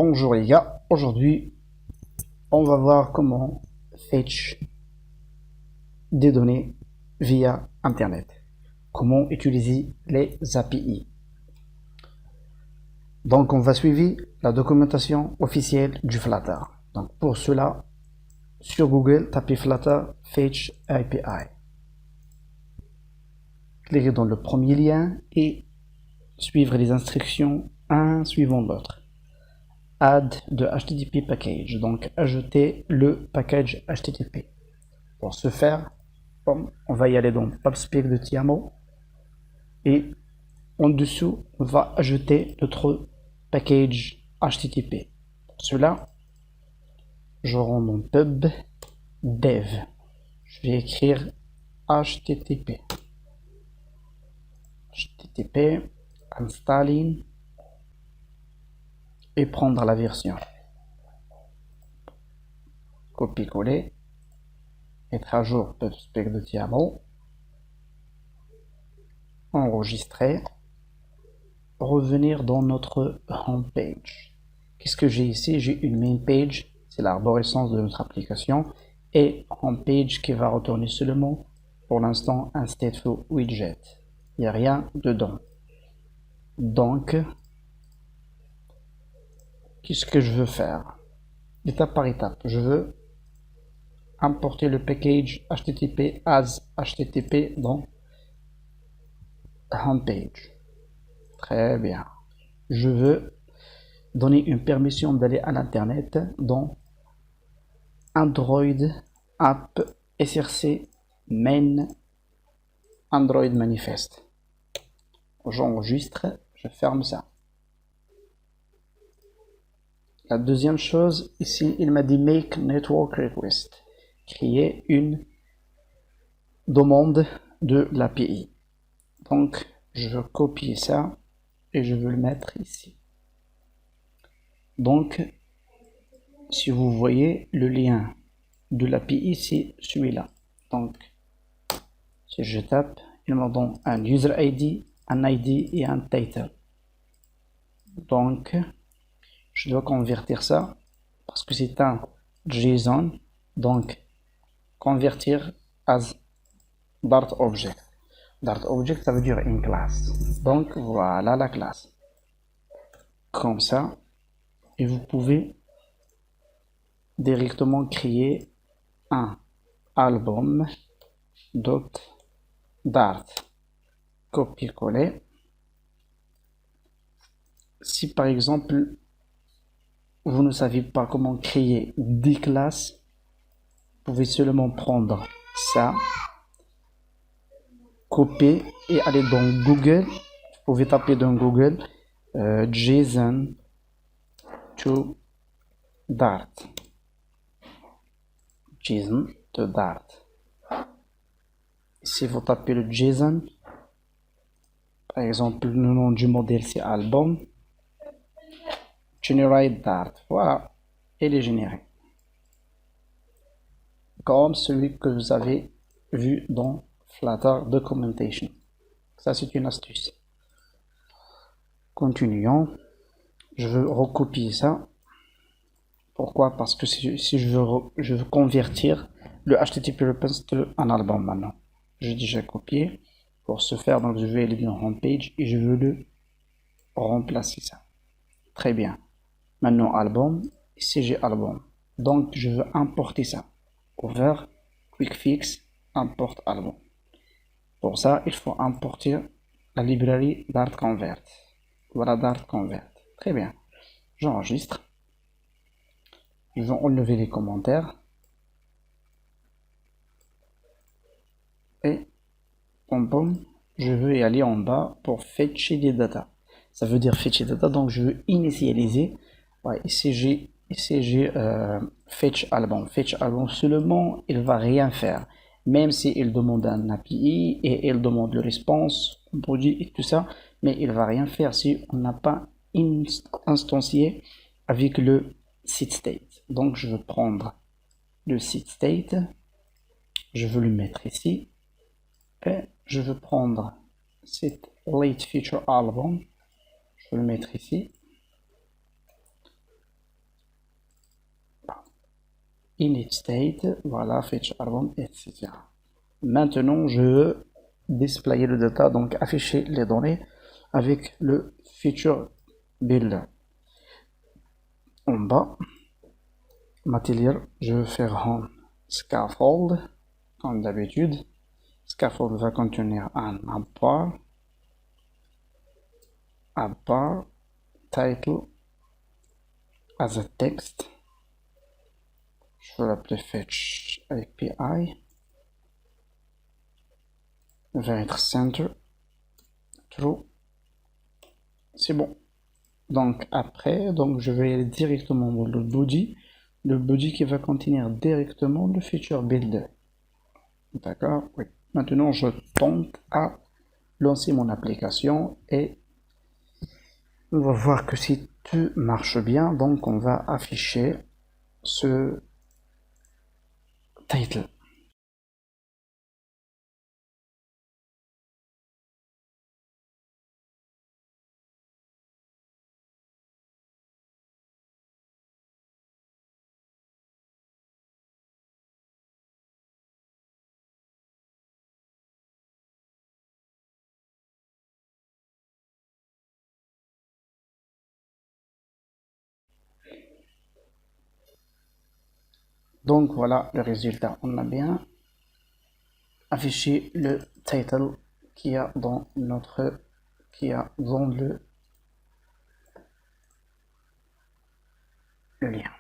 Bonjour les gars, aujourd'hui on va voir comment fetch des données via internet, comment utiliser les API. Donc on va suivre la documentation officielle du Flutter. Donc pour cela, sur Google, tapez Flutter Fetch API. Cliquez dans le premier lien et suivre les instructions un suivant l'autre. Add de HTTP package, donc ajouter le package HTTP. Pour ce faire, on va y aller dans PubSpec de Tiamo et en dessous, on va ajouter notre package HTTP. Pour cela, je rends mon pub dev. Je vais écrire HTTP. HTTP installing et prendre la version. Copier-coller. Mettre à jour PubSpec de Tiamo. Enregistrer. Revenir dans notre homepage. Qu'est-ce que j'ai ici? J'ai une main page, c'est l'arborescence de notre application, et homepage qui va retourner seulement pour l'instant un stateful widget. Il n'y a rien dedans. Donc, qu'est-ce que je veux faire? Étape par étape, je veux importer le package HTTP as HTTP dans homepage. Très bien. Je veux donner une permission d'aller à l'internet dans Android App SRC Main Android Manifest. J'enregistre, je ferme ça. La deuxième chose, ici, il m'a dit Make Network Request. Créer une demande de l'API. Donc, je veux copier ça et je veux le mettre ici. Donc, si vous voyez le lien de l'API, c'est celui-là. Donc, si je tape, il me donne un user ID, un ID et un title. Donc, je dois convertir ça parce que c'est un JSON. Donc, convertir as Dart Object. Dart Object, ça veut dire une classe. Donc, voilà la classe. Comme ça, et vous pouvez directement créer un album .dart. Copier-coller. Si par exemple, vous ne savez pas comment créer des classes, vous pouvez seulement prendre ça, copier et aller dans Google. Vous pouvez taper dans Google JSON to Dart. JSON to Dart. Si vous tapez le JSON, par exemple, le nom du modèle c'est album, generate Dart. Voilà, il est généré. Comme celui que vous avez vu dans Flutter Documentation. Ça, c'est une astuce. Continuons. Je veux recopier ça. Pourquoi? Parce que si je veux convertir le HTTP request en album maintenant. J'ai déjà copié. Pour ce faire, donc je vais aller dans homepage et je veux le remplacer ça. Très bien. Maintenant album, ici j'ai album. Donc je veux importer ça. Over, quick fix, import album. Pour ça, il faut importer la librairie Dart Convert. Voilà Dart Convert. Très bien. J'enregistre. Je vais enlever les commentaires. Et je veux y aller en bas pour fetcher des data. Ça veut dire fetcher data, donc je veux initialiser. Ouais, ici j'ai fetch album. Fetch album seulement, il va rien faire. Même s'il demande un API et il demande le response, produit et tout ça, mais il va rien faire si on n'a pas instancié avec le set state. Donc je veux prendre le set state, je veux le mettre ici. Et je veux prendre cette late feature album, je vais le mettre ici. init state, voilà, fetch album, etc. Maintenant, je veux displayer le data, donc afficher les données avec le feature builder. En bas, material, je vais faire home scaffold, comme d'habitude. Scaffold va contenir un appart, title as a text. Je vais l'appeler fetch API. Va être center, true. C'est bon. Donc après, donc je vais aller directement dans le body qui va contenir directement le feature builder. D'accord? Oui. Maintenant, je tente à lancer mon application et on va voir que si tout marche bien, donc on va afficher ce title. Donc voilà le résultat. On a bien affiché le title qu'il y a dans le lien.